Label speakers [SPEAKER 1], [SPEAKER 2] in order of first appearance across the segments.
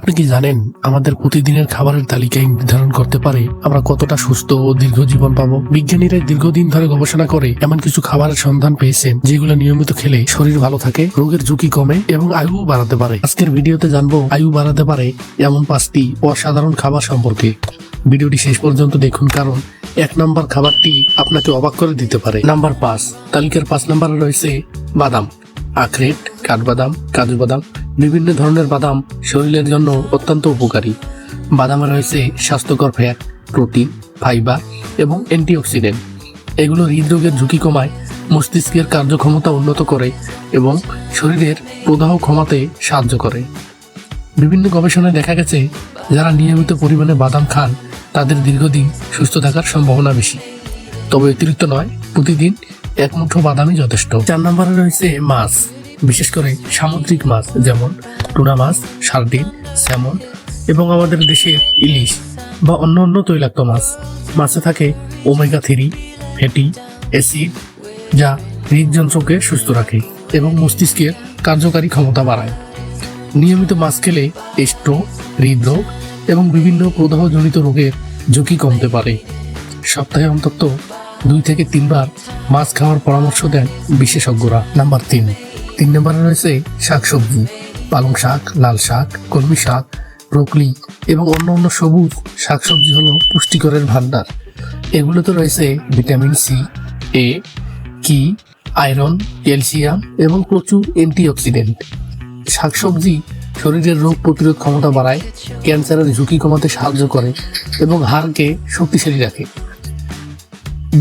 [SPEAKER 1] আপনি কি জানেন আমাদের প্রতিদিনের খাবারের তালিকায় নির্ধারণ করতে পারে আমরা কতটা সুস্থ ও দীর্ঘ জীবন পাবো? বিজ্ঞানীরা দীর্ঘদিন ধরে গবেষণা করে এমন কিছু খাবারের সন্ধান পেয়েছেন যেগুলো নিয়মিত খেলে শরীর ভালো থাকে, রোগের ঝুঁকি কমে এবং আয়ু বাড়াতে পারে। আজকের ভিডিওতে জানবো আয়ু বাড়াতে পারে এমন 5টি অসাধারণ খাবার সম্পর্কে। ভিডিওটি শেষ পর্যন্ত দেখুন, কারণ 1 নম্বর খাবারটি আপনাকে অবাক করে দিতে পারে। নাম্বার 5, তালিকার 5 নম্বরে রয়েছে বাদাম। আখরোট, কাঠবাদাম, কাজু বাদাম, বিভিন্ন ধরনের বাদাম শরীরের জন্য অত্যন্ত উপকারী। বাদামে রয়েছে স্বাস্থ্যকর ফ্যাট, প্রোটিন, ফাইবার এবং অ্যান্টিঅক্সিডেন্ট। এগুলো হৃদরোগের ঝুঁকি কমায়, মস্তিষ্কের কার্যক্ষমতা উন্নত করে এবং শরীরের প্রদাহ কমাতে সাহায্য করে। বিভিন্ন গবেষণায় দেখা গেছে যারা নিয়মিত পরিমাণে বাদাম খান তাদের দীর্ঘদিন সুস্থ থাকার সম্ভাবনা বেশি। তবে অতিরিক্ত নয়, প্রতিদিন 1 মুঠো বাদামই যথেষ্ট। 4 নম্বরে রয়েছে মাছ, বিশেষ করে সামুদ্রিক মাছ যেমন টুনা মাছ, সার্ডিন, স্যামন এবং আমাদের দেশের ইলিশ বা অন্য তৈলাক্ত মাছ। মাছে থাকে ওমেগা 3 ফ্যাটি অ্যাসিড, যা হৃদযন্ত্রকে সুস্থ রাখে এবং মস্তিষ্কের কার্যকারী ক্ষমতা বাড়ায়। নিয়মিত মাছ খেলে স্ট্রোক, হৃদরোগ এবং বিভিন্ন প্রদাহজনিত রোগের ঝুঁকি কমতে পারে। সপ্তাহে অন্তত 2 থেকে 3 বার মাছ খাওয়ার পরামর্শ দেন বিশেষজ্ঞরা। নাম্বার 3 নম্বরে রয়েছে শাকসবজি। পালং শাক, লাল শাক, কলমি শাক, ব্রোকলি এবং অন্য সবুজ শাকসবজি হলো পুষ্টিকরের ভান্ডার। এগুলোতে রয়েছে ভিটামিন সি, এ, কি, আয়রন, ক্যালসিয়াম এবং প্রচুর অ্যান্টিঅক্সিডেন্ট। শাকসবজি শরীরের রোগ প্রতিরোধ ক্ষমতা বাড়ায়, ক্যান্সারের ঝুঁকি কমাতে সাহায্য করে এবং হাড়কে শক্তিশালী রাখে।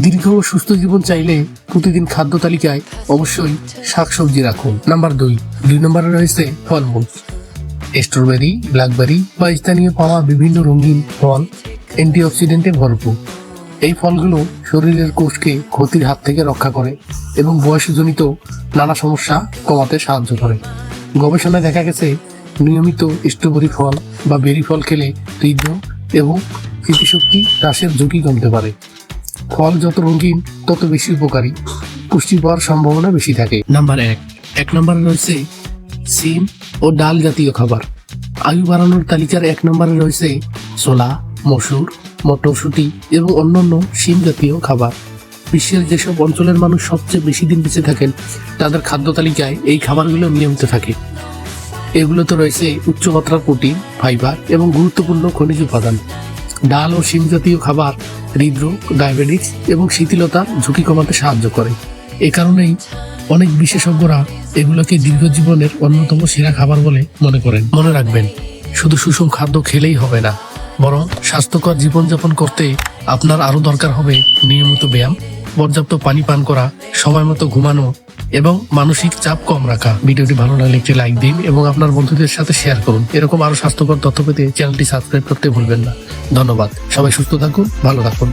[SPEAKER 1] দীর্ঘ ও সুস্থ জীবন চাইলে প্রতিদিন খাদ্য তালিকায় অবশ্যই শাকসবজি রাখুন। নাম্বার 2 নম্বরে রয়েছে ফলমূল। স্ট্রবেরি, ব্ল্যাকবেরি বা স্থানীয় পাওয়া বিভিন্ন রঙিন ফল অ্যান্টিঅক্সিডেন্টে ভরপুর। এই ফলগুলো শরীরের কোষকে ক্ষতির হাত থেকে রক্ষা করে এবং বয়সজনিত নানা সমস্যা কমাতে সাহায্য করে। গবেষণায় দেখা গেছে নিয়মিত স্ট্রবেরি ফল বা বেরি ফল খেলে হৃদরোগ এবং স্মৃতিশক্তি হ্রাসের ঝুঁকি কমতে পারে। ফল যত রঙিন তত বেশি উপকারী, পুষ্টি পাওয়ার সম্ভাবনা বেশি থাকে। নাম্বার 1 নম্বরে রয়েছে সিম ও ডাল জাতীয় খাবার। আয়ু বাড়ানোর তালিকার 1 নম্বরে রয়েছে ছোলা, মসুর, মটরশুঁটি এবং অন্যান্য শিম জাতীয় খাবার। বিশ্বের যেসব অঞ্চলের মানুষ সবচেয়ে বেশি দিন বেঁচে থাকেন তাদের খাদ্য তালিকায় এই খাবারগুলো নিয়মিত থাকে। এগুলোতে রয়েছে উচ্চমাত্রার প্রোটিন, ফাইবার এবং গুরুত্বপূর্ণ খনিজ উপাদান। ডাল ও শিম জাতীয় খাবার হৃদরোগ, ডায়াবেটিস এবং শিথিলতার ঝুঁকি কমাতে সাহায্য করে। এ কারণেই অনেক বিশেষজ্ঞরা এগুলোকে দীর্ঘ জীবনের অন্যতম সেরা খাবার বলে মনে করেন। মনে রাখবেন, শুধু সুষম খাদ্য খেলেই হবে না, বরং স্বাস্থ্যকর জীবনযাপন করতে আপনার আরও দরকার হবে নিয়মিত ব্যায়াম, পর্যাপ্ত পানি পান করা, সময় মতো ঘুমানো এবং মানসিক চাপ কম রাখা। ভিডিওটি ভালো লাগলে একটি লাইক দিন এবং আপনার বন্ধুদের সাথে শেয়ার করুন। এরকম আরো স্বাস্থ্যকর তথ্য পেতে চ্যানেলটি সাবস্ক্রাইব করতে ভুলবেন না। ধন্যবাদ। সবাই সুস্থ থাকুন, ভালো থাকুন।